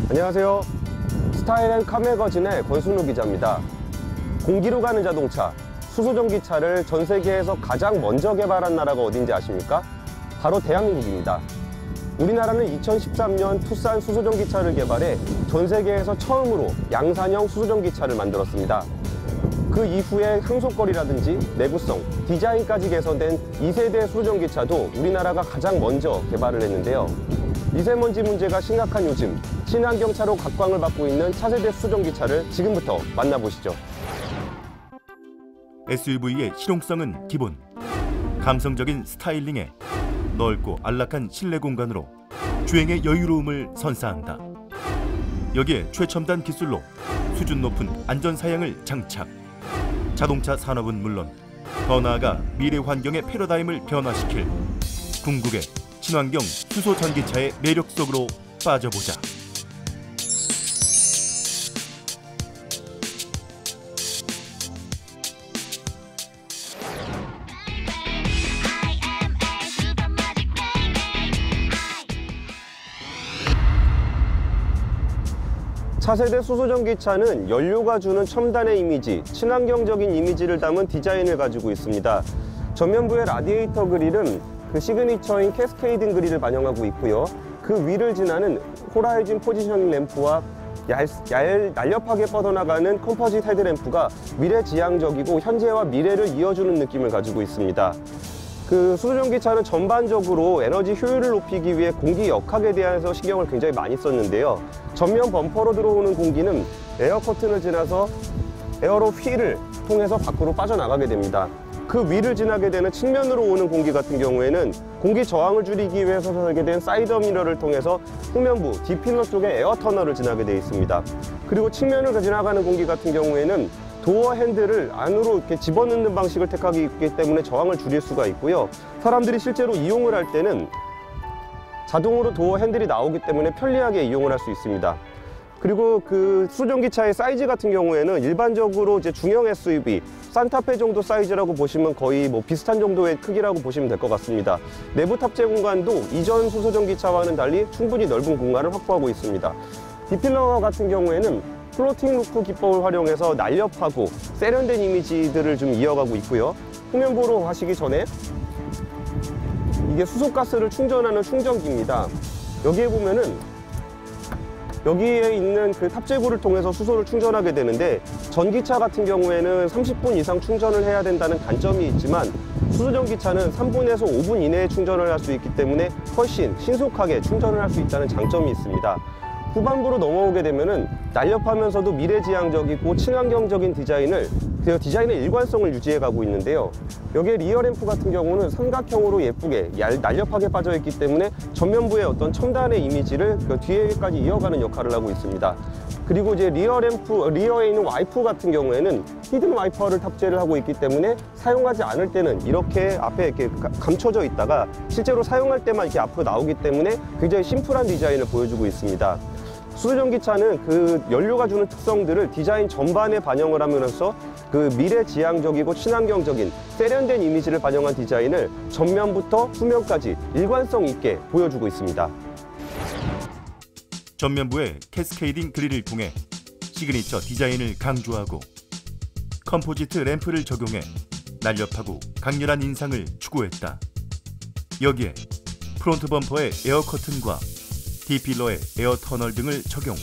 안녕하세요. 스타일앤카매거진의 권순우 기자입니다. 공기로 가는 자동차, 수소전기차를 전 세계에서 가장 먼저 개발한 나라가 어딘지 아십니까? 바로 대한민국입니다. 우리나라는 2013년 투싼 수소전기차를 개발해 전 세계에서 처음으로 양산형 수소전기차를 만들었습니다. 그 이후에 항속거리라든지 내구성, 디자인까지 개선된 2세대 수소전기차도 우리나라가 가장 먼저 개발을 했는데요. 미세먼지 문제가 심각한 요즘, 친환경차로 각광을 받고 있는 차세대 수소전기차를 지금부터 만나보시죠. SUV의 실용성은 기본, 감성적인 스타일링에 넓고 안락한 실내 공간으로 주행의 여유로움을 선사한다. 여기에 최첨단 기술로 수준 높은 안전사양을 장착. 자동차 산업은 물론 더 나아가 미래 환경의 패러다임을 변화시킬 궁극의 친환경 수소 전기차의 매력 속으로 빠져보자. 차세대 수소전기차는 연료가 주는 첨단의 이미지, 친환경적인 이미지를 담은 디자인을 가지고 있습니다. 전면부의 라디에이터 그릴은 그 시그니처인 캐스케이딩 그릴을 반영하고 있고요. 그 위를 지나는 호라이즌 포지셔닝 램프와 날렵하게 뻗어나가는 컴포짓 헤드램프가 미래지향적이고 현재와 미래를 이어주는 느낌을 가지고 있습니다. 그 수소전기차는 전반적으로 에너지 효율을 높이기 위해 공기 역학에 대해서 신경을 굉장히 많이 썼는데요. 전면 범퍼로 들어오는 공기는 에어 커튼을 지나서 에어로 휠을 통해서 밖으로 빠져나가게 됩니다. 그 위를 지나게 되는 측면으로 오는 공기 같은 경우에는 공기 저항을 줄이기 위해서 설계된 사이드 미러를 통해서 후면부 D필러 쪽에 에어 터널을 지나게 되어 있습니다. 그리고 측면을 지나가는 공기 같은 경우에는 도어 핸들을 안으로 이렇게 집어넣는 방식을 택하기 때문에 저항을 줄일 수가 있고요. 사람들이 실제로 이용을 할 때는 자동으로 도어 핸들이 나오기 때문에 편리하게 이용을 할 수 있습니다. 그리고 그 수소전기차의 사이즈 같은 경우에는 일반적으로 이제 중형 SUV, 산타페 정도 사이즈라고 보시면 거의 비슷한 정도의 크기라고 보시면 될 것 같습니다. 내부 탑재 공간도 이전 수소전기차와는 달리 충분히 넓은 공간을 확보하고 있습니다. D필러 같은 경우에는 플로팅 루프 기법을 활용해서 날렵하고 세련된 이미지들을 좀 이어가고 있고요. 후면부로 가시기 전에 이게 수소가스를 충전하는 충전기입니다. 여기에 보면은 여기에 있는 그 탑재구를 통해서 수소를 충전하게 되는데 전기차 같은 경우에는 30분 이상 충전을 해야 된다는 단점이 있지만 수소전기차는 3분에서 5분 이내에 충전을 할 수 있기 때문에 훨씬 신속하게 충전을 할 수 있다는 장점이 있습니다. 후반부로 넘어오게 되면은 날렵하면서도 미래지향적이고 친환경적인 디자인의 일관성을 유지해가고 있는데요. 여기에 리어 램프 같은 경우는 삼각형으로 예쁘게 날렵하게 빠져있기 때문에 전면부의 어떤 첨단의 이미지를 그 뒤에까지 이어가는 역할을 하고 있습니다. 그리고 이제 리어에 있는 와이프 같은 경우에는 히든 와이퍼를 탑재를 하고 있기 때문에 사용하지 않을 때는 이렇게 앞에 이렇게 감춰져 있다가 실제로 사용할 때만 이렇게 앞으로 나오기 때문에 굉장히 심플한 디자인을 보여주고 있습니다. 수소전기차는 그 연료가 주는 특성들을 디자인 전반에 반영을 하면서 그 미래지향적이고 친환경적인 세련된 이미지를 반영한 디자인을 전면부터 후면까지 일관성 있게 보여주고 있습니다. 전면부의 캐스케이딩 그릴을 통해 시그니처 디자인을 강조하고 컴포지트 램프를 적용해 날렵하고 강렬한 인상을 추구했다. 여기에 프론트 범퍼의 에어 커튼과 D필러의 에어 터널 등을 적용,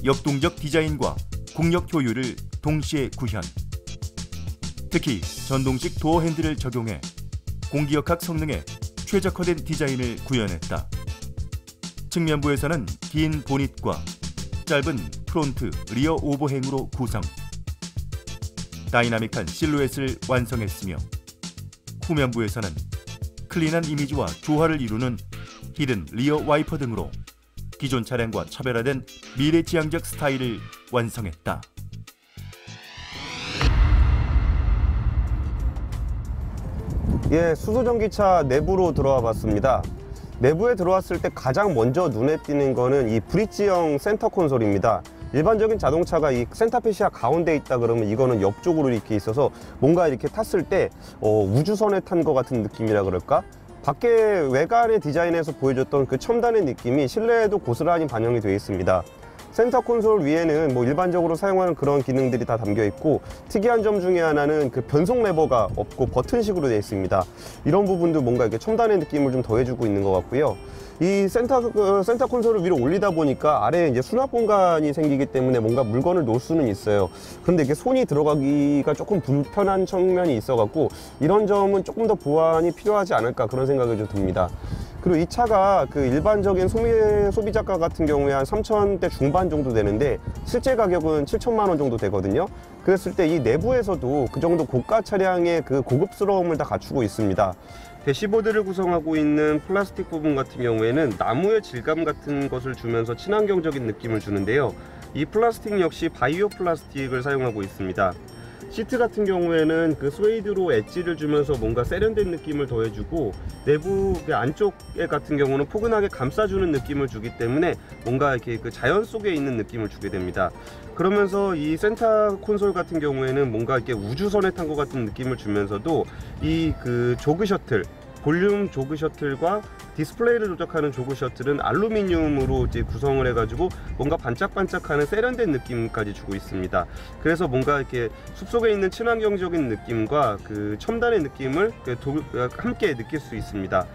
역동적 디자인과 공력 효율을 동시에 구현. 특히 전동식 도어 핸들을 적용해 공기역학 성능에 최적화된 디자인을 구현했다. 측면부에서는 긴 보닛과 짧은 프론트, 리어 오버행으로 구성, 다이나믹한 실루엣을 완성했으며 후면부에서는 클린한 이미지와 조화를 이루는 히든 리어 와이퍼 등으로 기존 차량과 차별화된 미래지향적 스타일을 완성했다. 예, 수소전기차 내부로 들어와 봤습니다. 내부에 들어왔을 때 가장 먼저 눈에 띄는 거는 이 브릿지형 센터 콘솔입니다. 일반적인 자동차가 이 센터페시아 가운데 있다 그러면 이거는 옆쪽으로 이렇게 있어서 뭔가 이렇게 탔을 때 우주선에 탄 것 같은 느낌이라 그럴까? 밖에 외관의 디자인에서 보여줬던 그 첨단의 느낌이 실내에도 고스란히 반영이 되어 있습니다. 센터 콘솔 위에는 뭐 일반적으로 사용하는 그런 기능들이 다 담겨 있고, 특이한 점 중에 하나는 그 변속 레버가 없고 버튼식으로 되어 있습니다. 이런 부분도 뭔가 이렇게 첨단의 느낌을 좀 더해주고 있는 것 같고요. 이 센터 콘솔을 위로 올리다 보니까 아래에 이제 수납 공간이 생기기 때문에 뭔가 물건을 놓을 수는 있어요. 그런데 이게 손이 들어가기가 조금 불편한 측면이 있어갖고, 이런 점은 조금 더 보완이 필요하지 않을까, 그런 생각이 좀 듭니다. 그리고 이 차가 그 일반적인 소비자가 같은 경우에 한 3,000대 중반 정도 되는데, 실제 가격은 7천만 원 정도 되거든요. 그랬을 때 이 내부에서도 그 정도 고가 차량의 그 고급스러움을 다 갖추고 있습니다. 대시보드를 구성하고 있는 플라스틱 부분 같은 경우에는 나무의 질감 같은 것을 주면서 친환경적인 느낌을 주는데요. 이 플라스틱 역시 바이오 플라스틱을 사용하고 있습니다. 시트 같은 경우에는 그 스웨이드로 엣지를 주면서 뭔가 세련된 느낌을 더해주고, 내부 안쪽에 같은 경우는 포근하게 감싸주는 느낌을 주기 때문에 뭔가 이렇게 그 자연 속에 있는 느낌을 주게 됩니다. 그러면서 이 센터 콘솔 같은 경우에는 뭔가 이렇게 우주선에 탄 것 같은 느낌을 주면서도, 이 그 조그 셔틀, 볼륨 조그 셔틀과 디스플레이를 조작하는 조그 셔틀은 알루미늄으로 이제 구성을 해가지고 뭔가 반짝반짝하는 세련된 느낌까지 주고 있습니다. 그래서 뭔가 이렇게 숲속에 있는 친환경적인 느낌과 그 첨단의 느낌을 함께 느낄 수 있습니다.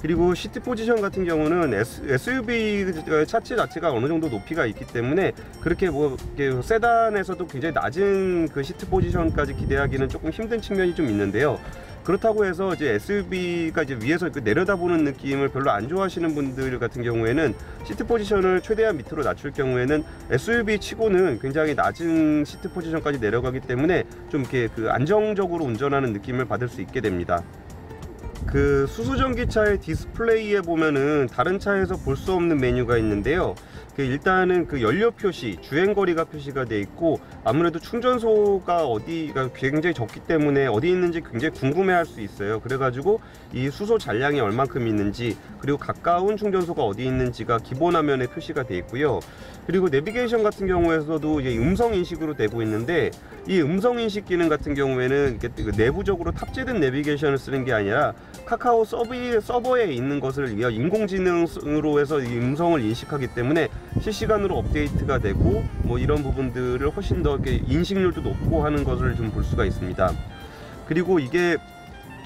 그리고 시트 포지션 같은 경우는 SUV 차체 자체가 어느 정도 높이가 있기 때문에 그렇게 뭐 세단에서도 굉장히 낮은 그 시트 포지션까지 기대하기는 조금 힘든 측면이 좀 있는데요. 그렇다고 해서 이제 SUV가 이제 위에서 내려다보는 느낌을 별로 안 좋아하시는 분들 같은 경우에는 시트 포지션을 최대한 밑으로 낮출 경우에는 SUV 치고는 굉장히 낮은 시트 포지션까지 내려가기 때문에 좀 이렇게 그 안정적으로 운전하는 느낌을 받을 수 있게 됩니다. 그 수소전기차의 디스플레이에 보면은 다른 차에서 볼 수 없는 메뉴가 있는데요. 일단은 그 연료 표시, 주행거리가 표시가 돼 있고, 아무래도 충전소가 어디가 굉장히 적기 때문에 어디 있는지 굉장히 궁금해할 수 있어요. 그래가지고 이 수소 잔량이 얼만큼 있는지, 그리고 가까운 충전소가 어디 있는지가 기본 화면에 표시가 돼 있고요. 그리고 내비게이션 같은 경우에서도 이제 음성 인식으로 되고 있는데, 이 음성 인식 기능 같은 경우에는 내부적으로 탑재된 내비게이션을 쓰는 게 아니라 카카오 서버에 있는 것을 인공지능으로 해서 이 음성을 인식하기 때문에 실시간으로 업데이트가 되고, 뭐 이런 부분들을 훨씬 더 이렇게 인식률도 높고 하는 것을 좀 볼 수가 있습니다. 그리고 이게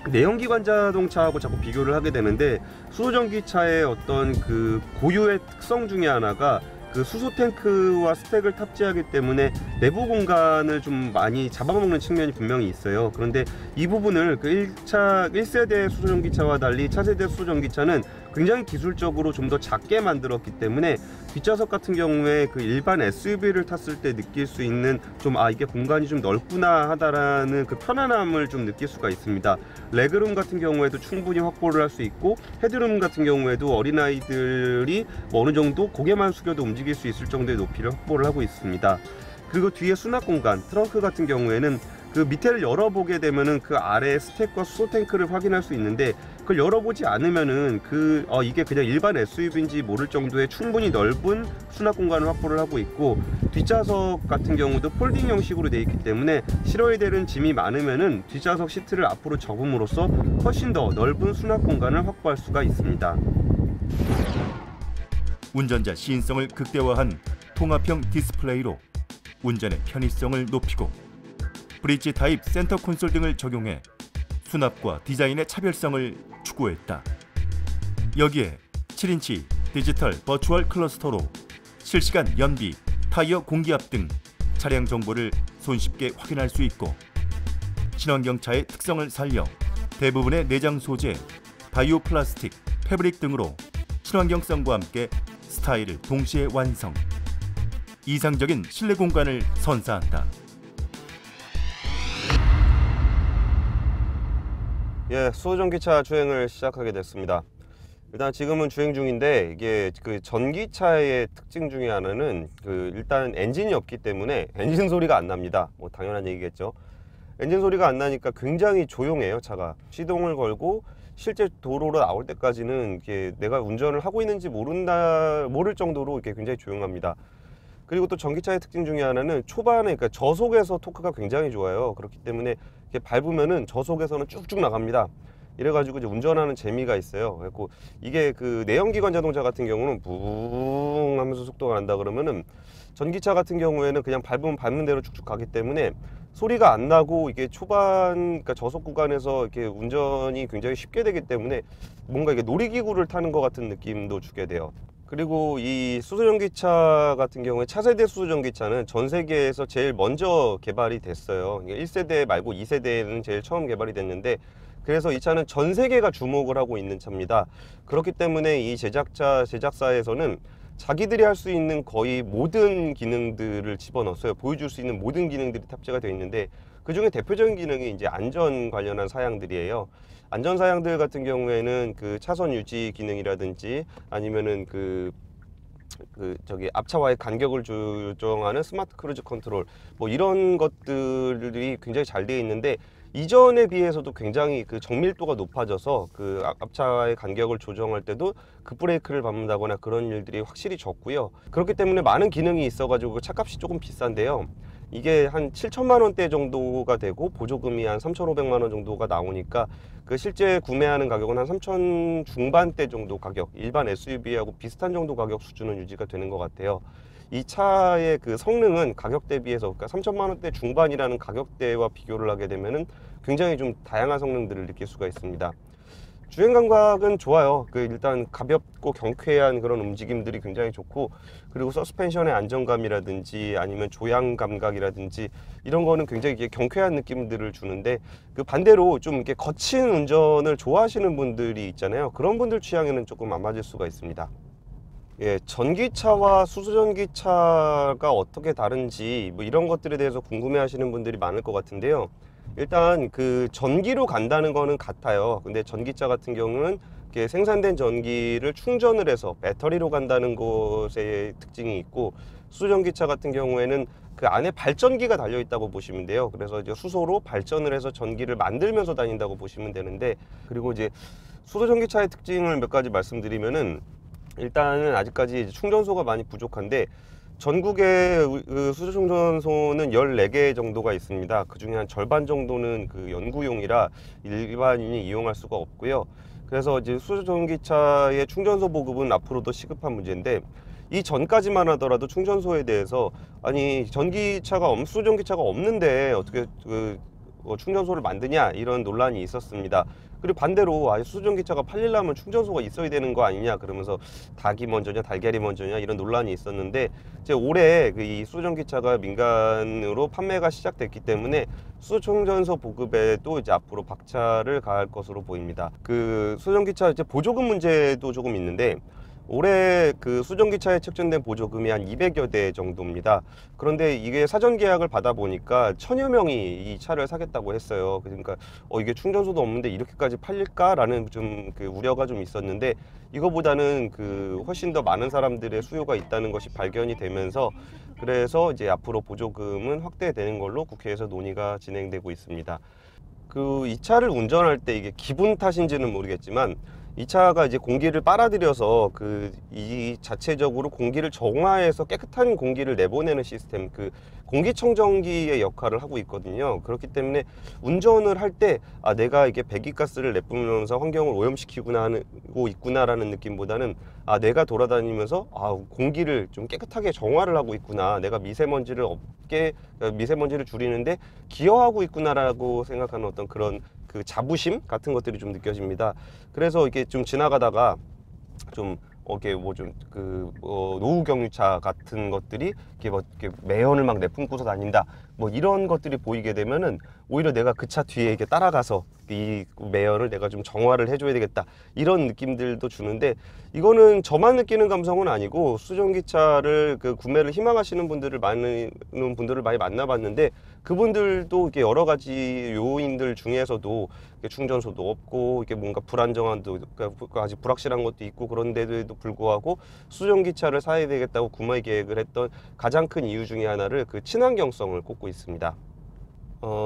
내연기관 자동차하고 자꾸 비교를 하게 되는데, 수소전기차의 어떤 그 고유의 특성 중에 하나가 그 수소 탱크와 스택을 탑재하기 때문에 내부 공간을 좀 많이 잡아먹는 측면이 분명히 있어요. 그런데 이 부분을 그 1세대 수소전기차와 달리 차세대 수소전기차는 굉장히 기술적으로 좀 더 작게 만들었기 때문에 뒷좌석 같은 경우에 그 일반 SUV를 탔을 때 느낄 수 있는 좀 이게 공간이 좀 넓구나 하다라는 그 편안함을 좀 느낄 수가 있습니다. 레그룸 같은 경우에도 충분히 확보를 할 수 있고, 헤드룸 같은 경우에도 어린아이들이 뭐 어느 정도 고개만 숙여도 움직일 수 있을 정도의 높이를 확보를 하고 있습니다. 그리고 뒤에 수납 공간, 트렁크 같은 경우에는 그 밑에를 열어보게 되면은 그 아래 스택과 수소 탱크를 확인할 수 있는데, 그걸 열어보지 않으면은 이게 그냥 일반 SUV인지 모를 정도의 충분히 넓은 수납 공간을 확보를 하고 있고, 뒷좌석 같은 경우도 폴딩 형식으로 되어 있기 때문에 실어야 되는 짐이 많으면은 뒷좌석 시트를 앞으로 접음으로써 훨씬 더 넓은 수납 공간을 확보할 수가 있습니다. 운전자 시인성을 극대화한 통합형 디스플레이로 운전의 편의성을 높이고, 브릿지 타입 센터 콘솔 등을 적용해 수납과 디자인의 차별성을 추구했다. 여기에 7인치 디지털 버추얼 클러스터로 실시간 연비, 타이어 공기압 등 차량 정보를 손쉽게 확인할 수 있고, 친환경차의 특성을 살려 대부분의 내장 소재, 바이오 플라스틱, 패브릭 등으로 친환경성과 함께 스타일을 동시에 완성. 이상적인 실내 공간을 선사한다. 수소전기차 주행을 시작하게 됐습니다. 일단 지금은 주행 중인데, 이게 그 전기차의 특징 중에 하나는 일단 엔진이 없기 때문에 엔진 소리가 안 납니다. 뭐 당연한 얘기겠죠. 엔진 소리가 안 나니까 굉장히 조용해요, 차가. 시동을 걸고 실제 도로로 나올 때까지는 이게 내가 운전을 하고 있는지 모를 정도로 이렇게 굉장히 조용합니다. 그리고 또 전기차의 특징 중에 하나는 초반에, 그러니까 저속에서 토크가 굉장히 좋아요. 그렇기 때문에 이렇게 밟으면은 저속에서는 쭉쭉 나갑니다. 이래가지고 이제 운전하는 재미가 있어요. 그래고 이게 그 내연기관 자동차 같은 경우는 붕 하면서 속도가 난다 그러면은 전기차 같은 경우에는 그냥 밟으면 밟는 대로 쭉쭉 가기 때문에 소리가 안 나고 이게 초반, 그러니까 저속 구간에서 이렇게 운전이 굉장히 쉽게 되기 때문에 뭔가 이게 놀이기구를 타는 것 같은 느낌도 주게 돼요. 그리고 이 수소전기차 같은 경우에 차세대 수소전기차는 전 세계에서 제일 먼저 개발이 됐어요. 1세대 말고 2세대는 제일 처음 개발이 됐는데, 그래서 이 차는 전 세계가 주목을 하고 있는 차입니다. 그렇기 때문에 이 제작사에서는 자기들이 할 수 있는 거의 모든 기능들을 집어넣었어요. 보여줄 수 있는 모든 기능들이 탑재가 되어 있는데, 그 중에 대표적인 기능이 이제 안전 관련한 사양들이에요. 안전 사양들 같은 경우에는 그 차선 유지 기능이라든지 아니면은 저기 앞차와의 간격을 조정하는 스마트 크루즈 컨트롤, 뭐 이런 것들이 굉장히 잘 되어 있는데, 이전에 비해서도 굉장히 그 정밀도가 높아져서 그 앞차의 간격을 조정할 때도 급브레이크를 밟는다거나 그런 일들이 확실히 적고요. 그렇기 때문에 많은 기능이 있어가지고 차값이 조금 비싼데요. 이게 한 7천만 원대 정도가 되고 보조금이 한 3,500만 원 정도가 나오니까 그 실제 구매하는 가격은 한 3천 중반대 정도 가격, 일반 SUV하고 비슷한 정도 가격 수준은 유지가 되는 것 같아요. 이 차의 그 성능은 가격 대비해서, 그러니까 3천만 원대 중반이라는 가격대와 비교를 하게 되면은 굉장히 좀 다양한 성능들을 느낄 수가 있습니다. 주행 감각은 좋아요. 그 일단 가볍고 경쾌한 그런 움직임들이 굉장히 좋고, 그리고 서스펜션의 안정감이라든지 아니면 조향 감각이라든지 이런 거는 굉장히 이게 경쾌한 느낌들을 주는데, 그 반대로 좀 이렇게 거친 운전을 좋아하시는 분들이 있잖아요. 그런 분들 취향에는 조금 안 맞을 수가 있습니다. 예, 전기차와 수소전기차가 어떻게 다른지 뭐 이런 것들에 대해서 궁금해 하시는 분들이 많을 것 같은데요. 일단 그 전기로 간다는 거는 같아요. 근데 전기차 같은 경우는 이렇게 생산된 전기를 충전을 해서 배터리로 간다는 것의 특징이 있고, 수소전기차 같은 경우에는 그 안에 발전기가 달려 있다고 보시면 돼요. 그래서 이제 수소로 발전을 해서 전기를 만들면서 다닌다고 보시면 되는데, 그리고 이제 수소전기차의 특징을 몇 가지 말씀드리면은, 일단은 아직까지 이제 충전소가 많이 부족한데, 전국에 그 수소충전소는 14개 정도가 있습니다. 그 중에 한 절반 정도는 그 연구용이라 일반인이 이용할 수가 없고요. 그래서 이제 수소전기차의 충전소 보급은 앞으로도 시급한 문제인데, 이 전까지만 하더라도 충전소에 대해서, 아니 수소전기차가 없는데 어떻게 충전소를 만드냐, 이런 논란이 있었습니다. 그리고 반대로 수소전기차가 팔리려면 충전소가 있어야 되는 거 아니냐, 그러면서 닭이 먼저냐 달걀이 먼저냐 이런 논란이 있었는데, 이제 올해 이 수소전기차가 민간으로 판매가 시작됐기 때문에 수소충전소 보급에도 이제 앞으로 박차를 가할 것으로 보입니다. 그 수소전기차 이제 보조금 문제도 조금 있는데, 올해 그 수전기차에 책정된 보조금이 한 200여 대 정도입니다. 그런데 이게 사전 계약을 받아 보니까 1000여 명이 이 차를 사겠다고 했어요. 그러니까 이게 충전소도 없는데 이렇게까지 팔릴까라는 좀 그 우려가 좀 있었는데, 이거보다는 그 훨씬 더 많은 사람들의 수요가 있다는 것이 발견이 되면서, 그래서 이제 앞으로 보조금은 확대되는 걸로 국회에서 논의가 진행되고 있습니다. 그 이 차를 운전할 때 이게 기분 탓인지는 모르겠지만, 이 차가 이제 공기를 빨아들여서 이 자체적으로 공기를 정화해서 깨끗한 공기를 내보내는 시스템, 그 공기청정기의 역할을 하고 있거든요. 그렇기 때문에 운전을 할 때 내가 이게 배기가스를 내뿜으면서 환경을 오염시키고 있구나라는 느낌보다는, 내가 돌아다니면서 공기를 좀 깨끗하게 정화를 하고 있구나, 내가 미세먼지를 줄이는데 기여하고 있구나라고 생각하는 어떤 그런 그 자부심 같은 것들이 좀 느껴집니다. 그래서 이게 좀 지나가다가 좀 노후 경유차 같은 것들이 이렇게 매연을 막 내뿜고서 다닌다, 뭐 이런 것들이 보이게 되면은 오히려 내가 그 차 뒤에 이렇게 따라가서 이 매연을 내가 좀 정화를 해줘야 되겠다, 이런 느낌들도 주는데, 이거는 저만 느끼는 감성은 아니고 수전기차를 구매를 희망하시는 분들을 많이 만나봤는데, 그분들도 이렇게 여러 가지 요인들 중에서도 충전소도 없고 이게 뭔가 불안정한도, 아직 불확실한 것도 있고, 그런데도 불구하고 수전기차를 사야 되겠다고 구매 계획을 했던 가장 큰 이유 중에 하나를 그 친환경성을 꼽고 있습니다.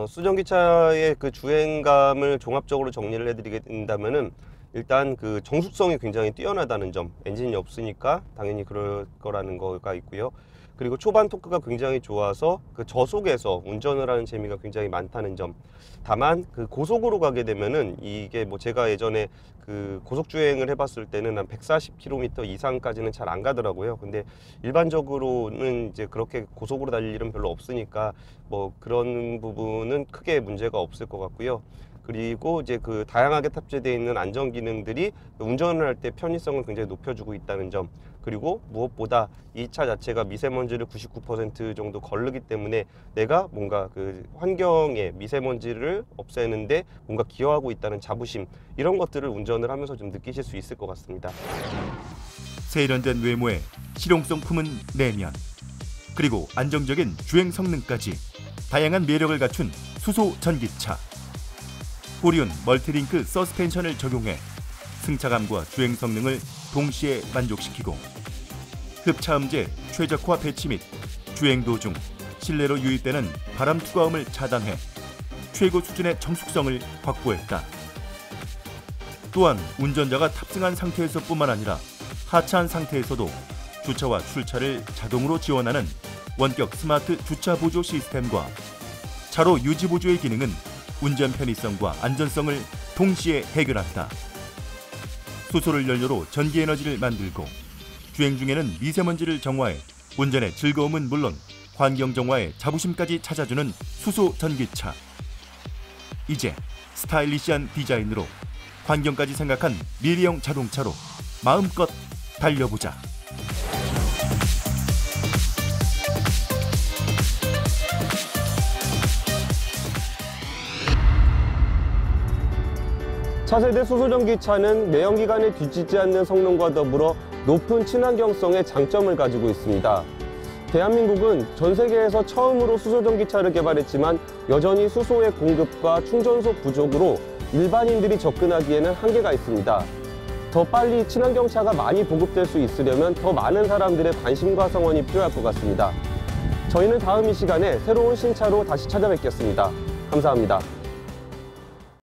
수전기차의 그 주행감을 종합적으로 정리를 해드리게 된다면은, 일단 그 정숙성이 굉장히 뛰어나다는 점, 엔진이 없으니까 당연히 그럴 거라는 거가 있고요. 그리고 초반 토크가 굉장히 좋아서 그 저속에서 운전을 하는 재미가 굉장히 많다는 점. 다만 그 고속으로 가게 되면은 이게 뭐 제가 예전에 그 고속 주행을 해봤을 때는 한 140km 이상까지는 잘 안 가더라고요. 근데 일반적으로는 이제 그렇게 고속으로 달릴 일은 별로 없으니까 뭐 그런 부분은 크게 문제가 없을 것 같고요. 그리고 이제 그 다양하게 탑재되어 있는 안전 기능들이 운전을 할 때 편의성을 굉장히 높여주고 있다는 점. 그리고 무엇보다 이 차 자체가 미세먼지를 99% 정도 거르기 때문에 내가 뭔가 그 환경의 미세먼지를 없애는데 뭔가 기여하고 있다는 자부심, 이런 것들을 운전을 하면서 좀 느끼실 수 있을 것 같습니다. 세련된 외모에 실용성 품은 내면, 그리고 안정적인 주행 성능까지 다양한 매력을 갖춘 수소 전기차. 후륜 멀티링크 서스펜션을 적용해 승차감과 주행 성능을 동시에 만족시키고, 흡차음제 최적화 배치 및 주행 도중 실내로 유입되는 바람 투과음을 차단해 최고 수준의 정숙성을 확보했다. 또한 운전자가 탑승한 상태에서뿐만 아니라 하차한 상태에서도 주차와 출차를 자동으로 지원하는 원격 스마트 주차 보조 시스템과 차로 유지 보조의 기능은 운전 편의성과 안전성을 동시에 해결한다. 수소를 연료로 전기 에너지를 만들고, 주행 중에는 미세먼지를 정화해 운전의 즐거움은 물론 환경 정화에 자부심까지 찾아주는 수소 전기차. 이제 스타일리시한 디자인으로 환경까지 생각한 미래형 자동차로 마음껏 달려보자. 차세대 수소전기차는 내연기관에 뒤지지 않는 성능과 더불어 높은 친환경성의 장점을 가지고 있습니다. 대한민국은 전 세계에서 처음으로 수소전기차를 개발했지만 여전히 수소의 공급과 충전소 부족으로 일반인들이 접근하기에는 한계가 있습니다. 더 빨리 친환경차가 많이 보급될 수 있으려면 더 많은 사람들의 관심과 성원이 필요할 것 같습니다. 저희는 다음 이 시간에 새로운 신차로 다시 찾아뵙겠습니다. 감사합니다.